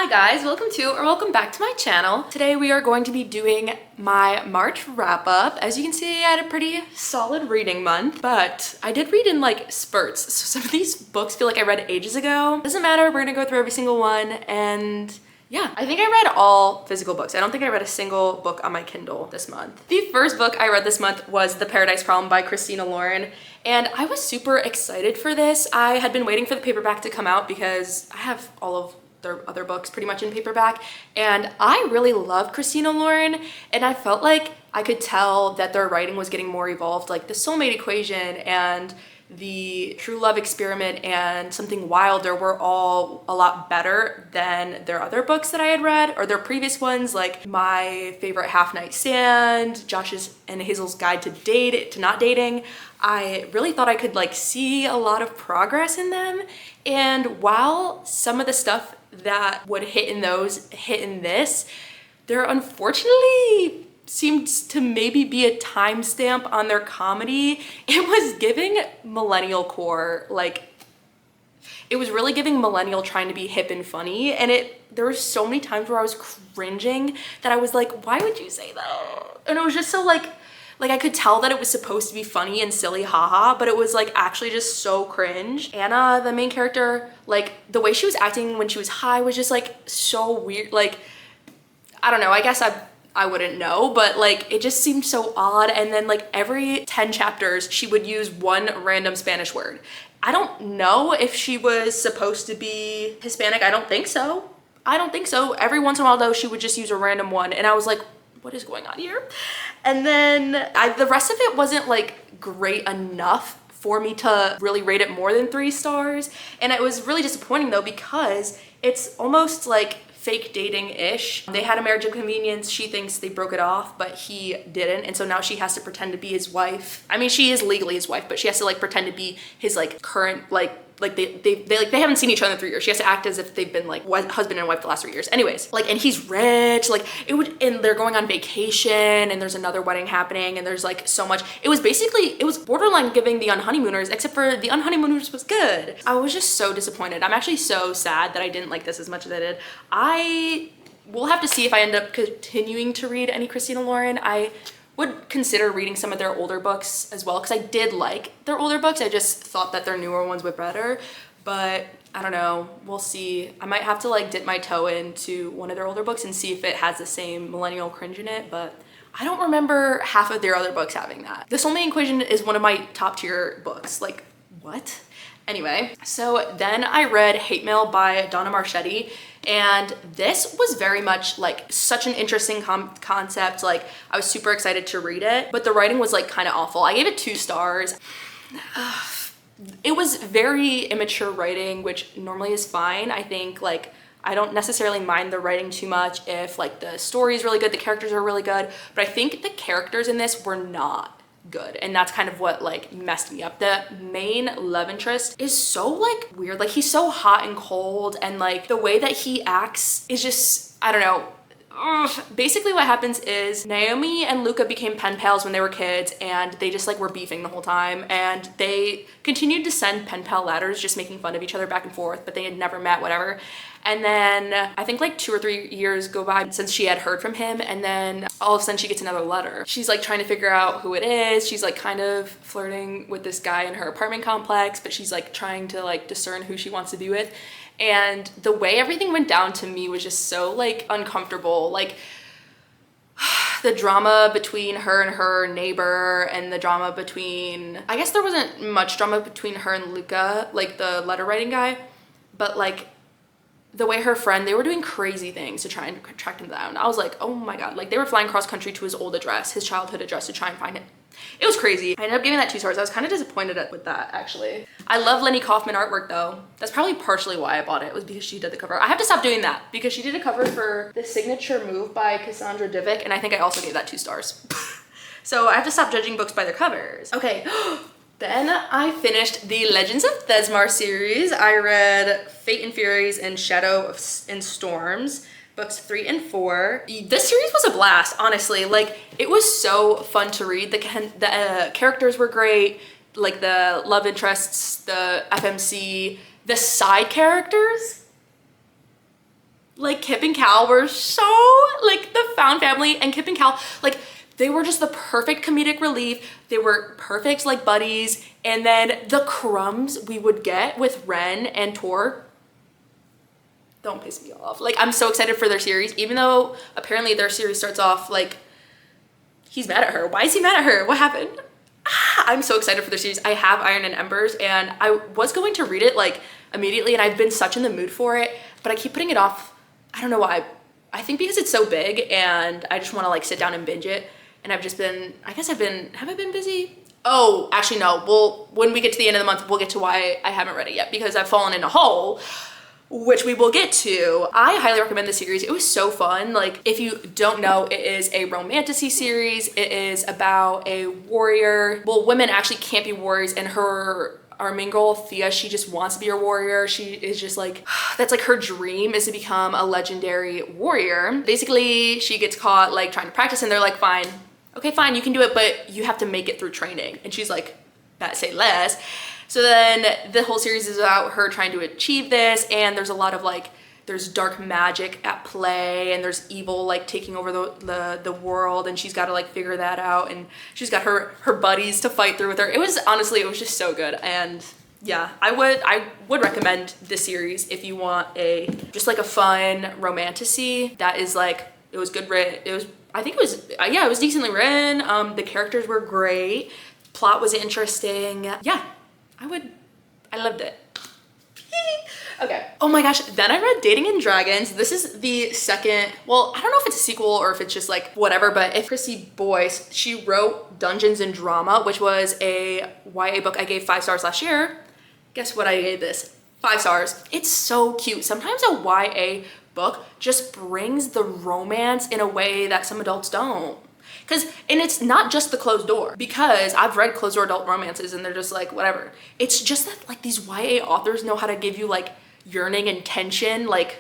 Hi guys, welcome back to my channel. Today we are going to be doing my March wrap up. As you can see, I had a pretty solid reading month, but I did read in like spurts. So some of these books feel like I read ages ago. Doesn't matter, we're gonna go through every single one, and yeah, I think I read all physical books. I don't think I read a single book on my Kindle this month. The first book I read this month was The Paradise Problem by Christina Lauren, and I was super excited for this. I had been waiting for the paperback to come out because I have all of their other books pretty much in paperback, and I really love Christina Lauren, and I felt like I could tell that their writing was getting more evolved, like The Soulmate Equation and The True Love Experiment and Something Wilder were all a lot better than their other books that I had read, or their previous ones, like My Favorite Half Night Stand, Josh's and Hazel's Guide to Not Dating. I really thought I could like see a lot of progress in them, and while some of the stuff that would hit in those hit in this, there unfortunately seemed to maybe be a timestamp on their comedy. It was giving millennial core, like it was really giving millennial trying to be hip and funny, and there were so many times where I was cringing that I was like, why would you say that? And it was just so like I could tell that it was supposed to be funny and silly, haha, but it was like actually just so cringe. Anna, the main character, like the way she was acting when she was high was just like so weird. Like, I don't know, I guess I wouldn't know, but like it just seemed so odd. And then like every 10 chapters, she would use one random Spanish word. I don't know if she was supposed to be Hispanic. I don't think so. Every once in a while though, she would just use a random one, and I was like, what is going on here? And then the rest of it wasn't like great enough for me to really rate it more than 3 stars. And it was really disappointing though, because it's almost like fake dating-ish. They had a marriage of convenience. She thinks they broke it off, but he didn't. And so now she has to pretend to be his wife. I mean, she is legally his wife, but she has to like pretend to be his like current, like they haven't seen each other in 3 years. She has to act as if they've been like husband and wife the last 3 years. Anyways, like, and he's rich, like and they're going on vacation, and there's another wedding happening, and there's like so much. It was borderline giving The Unhoneymooners, except for The Unhoneymooners was good. I was just so disappointed. I'm actually so sad that I didn't like this as much as I did. I will have to see if I end up continuing to read any Christina Lauren. I would consider reading some of their older books as well, because I did like their older books. I just thought that their newer ones were better, but I don't know, we'll see. I might have to like dip my toe into one of their older books and see if it has the same millennial cringe in it, but I don't remember half of their other books having that. The Soulmate Equation is one of my top tier books. Like, what? Anyway, so then I read Hate Mail by Donna Marchetti, and this was very much like such an interesting concept. Like, I was super excited to read it, but the writing was like kind of awful. I gave it 2 stars. It was very immature writing, which normally is fine. I think like I don't necessarily mind the writing too much if like the story is really good, the characters are really good, but I think the characters in this were not good, and that's kind of what like messed me up. The main love interest is so like weird. Like, he's so hot and cold, and like the way that he acts is just, I don't know. Basically what happens is Naomi and Luca became pen pals when they were kids, and they just like were beefing the whole time, and they continued to send pen pal letters just making fun of each other back and forth, but they had never met, whatever. And then I think like 2 or 3 years go by since she had heard from him, and then all of a sudden she gets another letter. She's like trying to figure out who it is. She's like kind of flirting with this guy in her apartment complex, but she's like trying to like discern who she wants to be with. And the way everything went down to me was just so like uncomfortable. Like, the drama between her and her neighbor, and the drama between, I guess there wasn't much drama between her and Luca, like the letter writing guy, but like the way her friend, they were doing crazy things to try and track him down. I was like, oh my God, like they were flying cross country to his old address, his childhood address, to try and find him. It was crazy. I ended up giving that 2 stars. I was kind of disappointed with that, actually. I love Lenny Kaufman artwork though. That's probably partially why I bought it, was because she did the cover. I have to stop doing that because she did a cover for The Signature Move by Cassandra Divick, and I think I also gave that 2 stars. So I have to stop judging books by their covers. Okay. Then I finished the Legends of Thesmar series. I read Fate and Furies and Shadow and Storms, books 3 and 4. This series was a blast, honestly. Like, it was so fun to read. The characters were great. Like, the love interests, the FMC, the side characters. Like Kip and Cal were so like the found family, and Kip and Cal, like they were just the perfect comedic relief. They were perfect like buddies. And then the crumbs we would get with Ren and Tor, don't piss me off. Like I'm so excited for their series, even though apparently their series starts off like he's mad at her. Why is he mad at her? What happened? I'm so excited for their series. I have Iron and Embers and I was going to read it like immediately, and I've been such in the mood for it, but I keep putting it off. I don't know why. I think because it's so big and I just want to like sit down and binge it. And I've just been, I guess have I been busy? Oh, actually no. Well, when we get to the end of the month, we'll get to why I haven't read it yet, because I've fallen in a hole, which we will get to. I highly recommend the series. It was so fun. Like if you don't know, it is a romantasy series. It is about a warrior. Well, women actually can't be warriors, and our main girl, Thea, she just wants to be a warrior. She is just like, that's like her dream, is to become a legendary warrior. Basically, she gets caught like trying to practice, and they're like, fine, okay, fine, you can do it, but you have to make it through training. And she's like, that say less. So then the whole series is about her trying to achieve this, and there's a lot of like, there's dark magic at play, and there's evil like taking over the world, and she's got to like figure that out, and she's got her buddies to fight through with her. It was honestly, it was just so good. And yeah, I would recommend this series if you want just like a fun romantasy that is like, it was good written. It was, I think it was, yeah, it was decently written. The characters were great. Plot was interesting. Yeah, I loved it. Okay. Oh my gosh, then I read Dating and Dragons. This is the second, well, I don't know if it's a sequel or if it's just like whatever, but if Chrissy Boyce, she wrote Dungeons and Drama, which was a YA book I gave 5 stars last year. Guess what I gave this? 5 stars. It's so cute. Sometimes a YA book just brings the romance in a way that some adults don't. And it's not just the closed door, because I've read closed door adult romances and they're just like, whatever. It's just that like these YA authors know how to give you like yearning and tension. Like,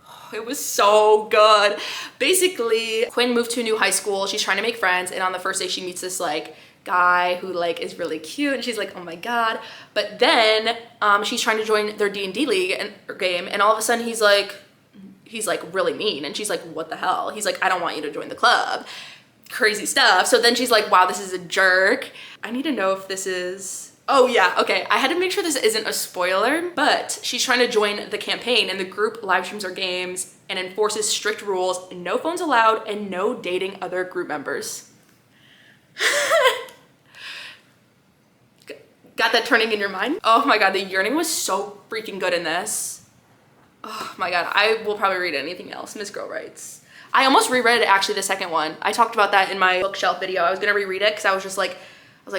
oh, it was so good. Basically, Quinn moved to a new high school. She's trying to make friends. And on the first day she meets this like guy who like is really cute, and she's like, oh my God. But then she's trying to join their D&D league or game. And all of a sudden he's like really mean. And she's like, what the hell? He's like, I don't want you to join the club. Crazy stuff. So then she's like, wow, this is a jerk. I need to know if this is, oh yeah, okay. I had to make sure this isn't a spoiler, but she's trying to join the campaign, and the group live streams her games and enforces strict rules, no phones allowed, and no dating other group members. Got that turning in your mind? Oh my God, the yearning was so freaking good in this. Oh my God, I will probably read anything else. Miss Girl writes. I almost reread actually the second one. I talked about that in my bookshelf video. I was gonna reread it because I was like,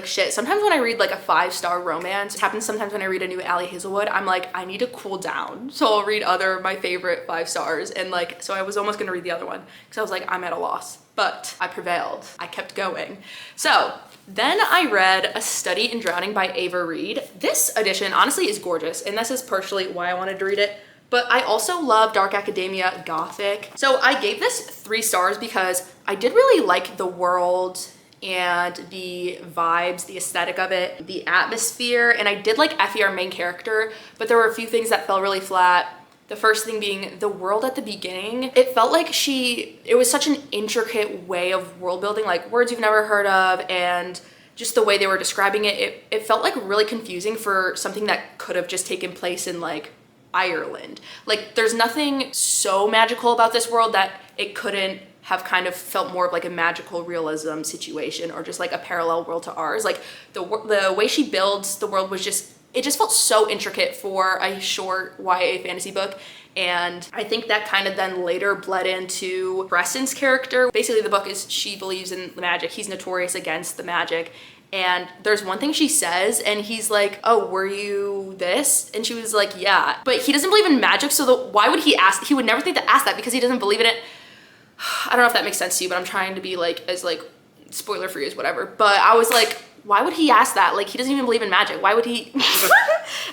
shit. Sometimes when I read like a 5-star romance, it happens sometimes when I read a new Allie Hazelwood, I'm like, I need to cool down. So I'll read my favorite 5 stars. And like, so I was almost gonna read the other one because I was like, I'm at a loss, but I prevailed. I kept going. So then I read A Study in Drowning by Ava Reed. This edition honestly is gorgeous, and this is partially why I wanted to read it. But I also love Dark Academia Gothic. So I gave this 3 stars because I did really like the world and the vibes, the aesthetic of it, the atmosphere, and I did like Effie, our main character, but there were a few things that fell really flat. The first thing being the world at the beginning. It felt like it was such an intricate way of world building, like words you've never heard of, and just the way they were describing it, it felt like really confusing for something that could have just taken place in like Ireland. Like there's nothing so magical about this world that it couldn't have kind of felt more of like a magical realism situation, or just like a parallel world to ours. Like the way she builds the world was just, it just felt so intricate for a short YA fantasy book. And I think that kind of then later bled into Preston's character. Basically the book is, she believes in the magic. He's notorious against the magic. And there's one thing she says, and he's like, oh, were you this? And she was like, yeah. But he doesn't believe in magic, so why would he ask? He would never think to ask that because he doesn't believe in it. I don't know if that makes sense to you, but I'm trying to be like, as like spoiler free as whatever. But I was like, why would he ask that? Like, he doesn't even believe in magic. Why would he?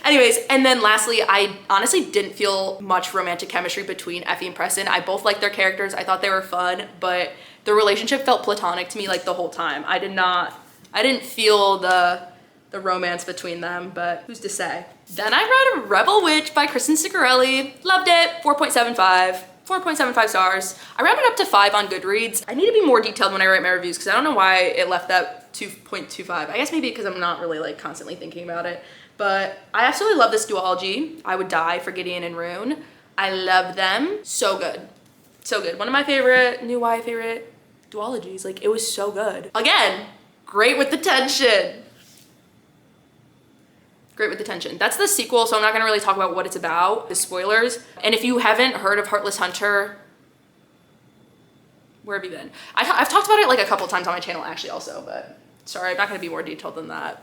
Anyways, and then lastly, I honestly didn't feel much romantic chemistry between Effie and Preston. I both liked their characters. I thought they were fun, but the relationship felt platonic to me like the whole time. I didn't feel the romance between them, but who's to say? Then I read Rebel Witch by Kristen Sicarelli. Loved it, 4.75. 4.75 stars. I rounded up to 5 on Goodreads. I need to be more detailed when I write my reviews because I don't know why it left that 2.25. I guess maybe because I'm not really like constantly thinking about it. But I absolutely love this duology. I would die for Gideon and Rune. I love them. So good. So good. One of my favorite, new YA favorite duologies. Like, it was so good. Again, great with the tension. Great with the tension. That's the sequel, so I'm not gonna really talk about what it's about, the spoilers. And if you haven't heard of Heartless Hunter, where have you been? I've talked about it like a couple times on my channel actually also, but sorry, I'm not gonna be more detailed than that.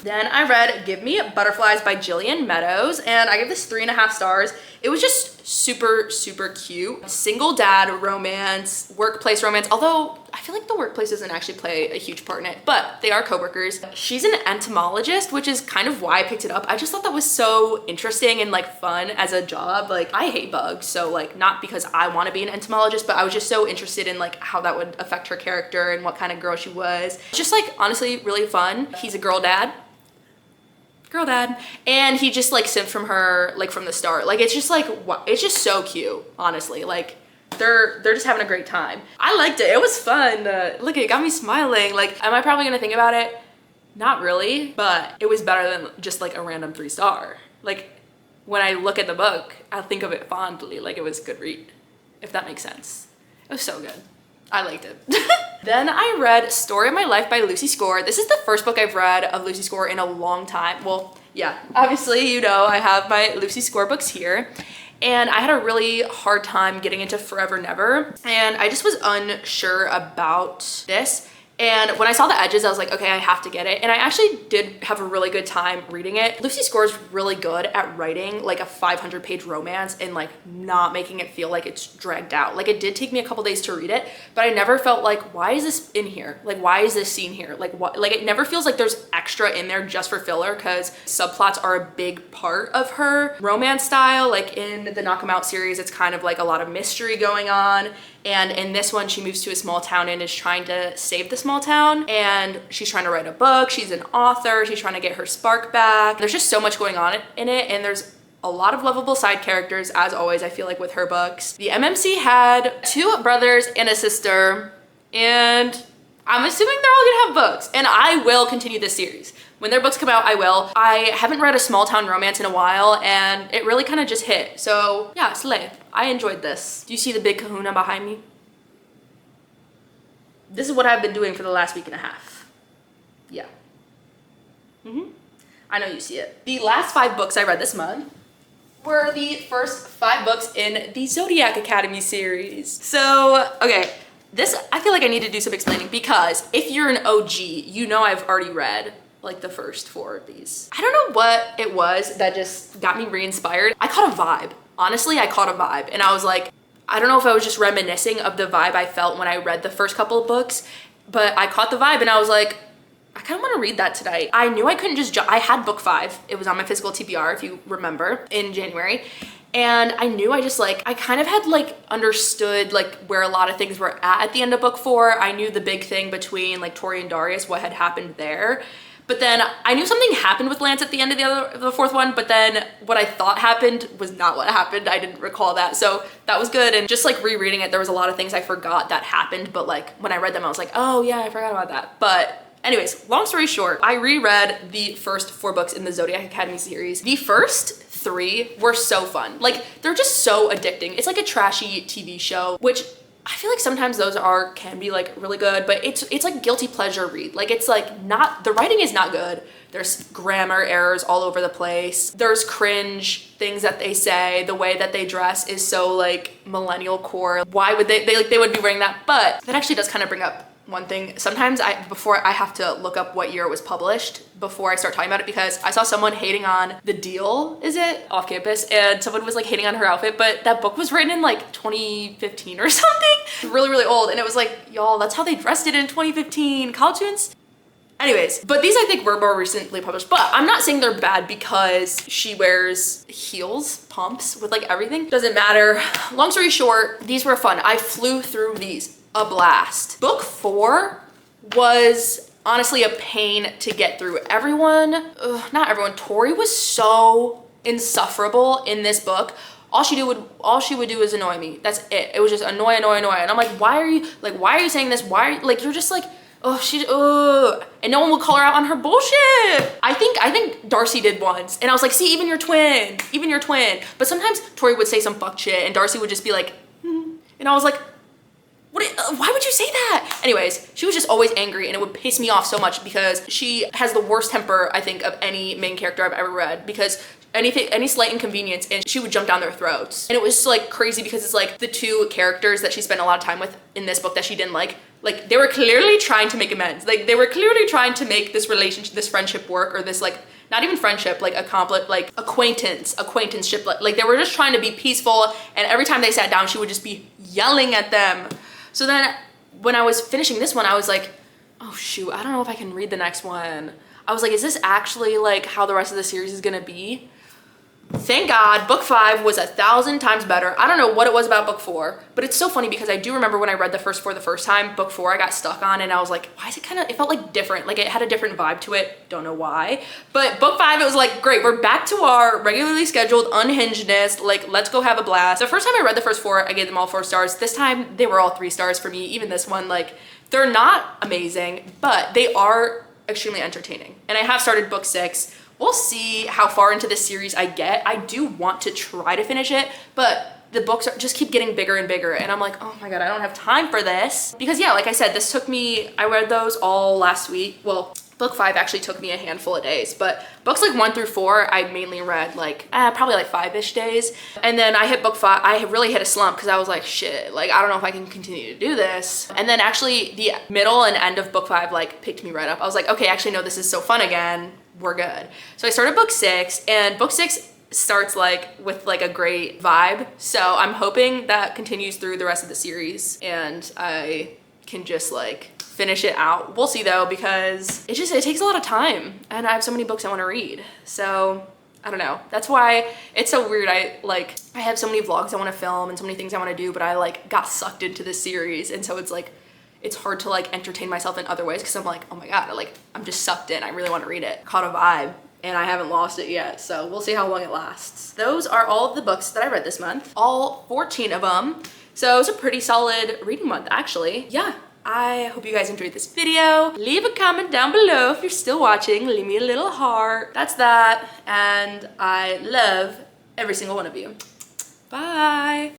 Then I read Give Me Butterflies by Jillian Meadows, and I give this 3.5 stars. It was just super, super cute. Single dad romance, workplace romance, although I feel like the workplace doesn't actually play a huge part in it, but they are coworkers. She's an entomologist, which is kind of why I picked it up. I just thought that was so interesting and like fun as a job. Like, I hate bugs, so like not because I want to be an entomologist, but I was just so interested in like how that would affect her character and what kind of girl she was. Just like honestly really fun. He's a girl dad, and he just like simped from her like from the start. Like, it's just like, it's just so cute, honestly. Like, they're just having a great time. I liked it. It was fun. Look, it got me smiling. Like, am I probably gonna think about it? Not really, but it was better than just like a random 3-star. Like, when I look at the book, I think of it fondly, like it was a good read, if that makes sense. It was so good. I liked it. Then I read Story of My Life by Lucy Score. This is the first book I've read of Lucy Score in a long time. Well, yeah, obviously, you know, I have my Lucy Score books here. And I had a really hard time getting into Forever Never. And I just was unsure about this. And when I saw the edges, I was like, okay, I have to get it. And I actually did have a really good time reading it. Lucy Score is really good at writing like a 500-page romance and like not making it feel like it's dragged out. Like, it did take me a couple days to read it, but I never felt like, why is this in here? Like, why is this scene here? Like, what? Like, it never feels like there's extra in there just for filler, because subplots are a big part of her romance style. Like, in the Knock 'Em Out series, it's kind of like a lot of mystery going on. And in this one, she moves to a small town and is trying to save the small town. And she's trying to write a book. She's an author. She's trying to get her spark back. There's just so much going on in it. And there's a lot of lovable side characters, as always, I feel like, with her books. The MMC had 2 brothers and a sister. And I'm assuming they're all gonna have books. And I will continue this series. When their books come out, I will. I haven't read a small town romance in a while, and it really kind of just hit. So yeah, slay. I enjoyed this. Do you see the big kahuna behind me? This is what I've been doing for the last week and a half. Yeah. I know you see it. The last 5 books I read this month were the first 5 books in the Zodiac Academy series. So, okay. This, I feel like I need to do some explaining, because if you're an OG, you know I've already read like the first 4 of these. I don't know what it was that just got me re-inspired. I caught a vibe. Honestly, I caught a vibe, and I was like, I don't know if I was just reminiscing of the vibe I felt when I read the first couple of books, but I caught the vibe and I was like, I kind of want to read that tonight. I knew I couldn't just I had book 5. It was on my physical TBR, if you remember, in January. And I knew I kind of had like understood like where a lot of things were at the end of book 4. I knew the big thing between like Tori and Darius, what had happened there. But then I knew something happened with Lance at the end of the 4th one, but then what I thought happened was not what happened. I didn't recall that. So that was good. And just like rereading it, there was a lot of things I forgot that happened. But like when I read them, I was like, oh yeah, I forgot about that. But anyways, long story short, I reread the first 4 books in the Zodiac Academy series. The first 3 were so fun. Like, they're just so addicting. It's like a trashy TV show, which I feel like sometimes those can be like really good, but it's like guilty pleasure read. Like, it's like not, the writing is not good. There's grammar errors all over the place. There's cringe things that they say. The way that they dress is so like millennial core. Why would they would be wearing that? But that actually does kind of bring up one thing. Sometimes before I have to look up what year it was published before I start talking about it, because I saw someone hating on The Deal, is it? Off Campus, and someone was like hating on her outfit, but that book was written in like 2015 or something. Really, really old. And it was like, y'all, that's how they dressed it in 2015. College students? Anyways, but these I think were more recently published, but I'm not saying they're bad because she wears heels, pumps with like everything. Doesn't matter. Long story short, these were fun. I flew through these. A blast. Book 4 was honestly a pain to get through. Not everyone, Tori was so insufferable in this book. all she would do is annoy me. That's it. It was just annoy. And I'm like, why are you saying this? Why are you, like, you're just like, oh, and no one would call her out on her bullshit. I think Darcy did once, and I was like, see, even your twin. But sometimes Tori would say some fuck shit, and Darcy would just be like, and I was like, why would you say that? Anyways, she was just always angry, and it would piss me off so much because she has the worst temper, I think, of any main character I've ever read, because any slight inconvenience and she would jump down their throats. And it was like crazy because it's like the two characters that she spent a lot of time with in this book that she didn't like they were clearly trying to make amends. Like they were clearly trying to make this relationship, this friendship work, or this like, not even friendship, like acquaintanceship. Like they were just trying to be peaceful, and every time they sat down, she would just be yelling at them. So then when I was finishing this one, I was like, oh shoot, I don't know if I can read the next one. I was like, is this actually like how the rest of the series is gonna be? Thank God, book 5 was 1,000 times better. I don't know what it was about book 4, but it's so funny because I do remember when I read the first 4 the first time, book 4 I got stuck on, and I was like, why is it it felt like different. Like it had a different vibe to it. Don't know why. But book 5, it was like, great, we're back to our regularly scheduled unhingedness. Like, let's go have a blast. The first time I read the first 4, I gave them all 4 stars. This time they were all 3 stars for me. Even this one, like, they're not amazing, but they are extremely entertaining. And I have started book 6. We'll see how far into this series I get. I do want to try to finish it, but the books just keep getting bigger and bigger, and I'm like, oh my God, I don't have time for this. Because yeah, like I said, this took me, I read those all last week. Well, book 5 actually took me a handful of days, but books like 1 through 4, I mainly read like, probably like 5-ish days. And then I hit book 5, I really hit a slump because I was like, shit, like, I don't know if I can continue to do this. And then actually the middle and end of book 5 like picked me right up. I was like, okay, actually no, this is so fun again. We're good. So I started book 6, and book 6 starts like with like a great vibe. So I'm hoping that continues through the rest of the series and I can just like finish it out. We'll see though, because it takes a lot of time and I have so many books I want to read. So I don't know. That's why it's so weird. I have so many vlogs I want to film and so many things I want to do, but I like got sucked into this series, and so it's like, it's hard to like entertain myself in other ways because I'm like, oh my God, like I'm just sucked in. I really want to read it. Caught a vibe, and I haven't lost it yet. So we'll see how long it lasts. Those are all of the books that I read this month, all 14 of them. So it was a pretty solid reading month actually. Yeah, I hope you guys enjoyed this video. Leave a comment down below if you're still watching. Leave me a little heart. That's that. And I love every single one of you. Bye.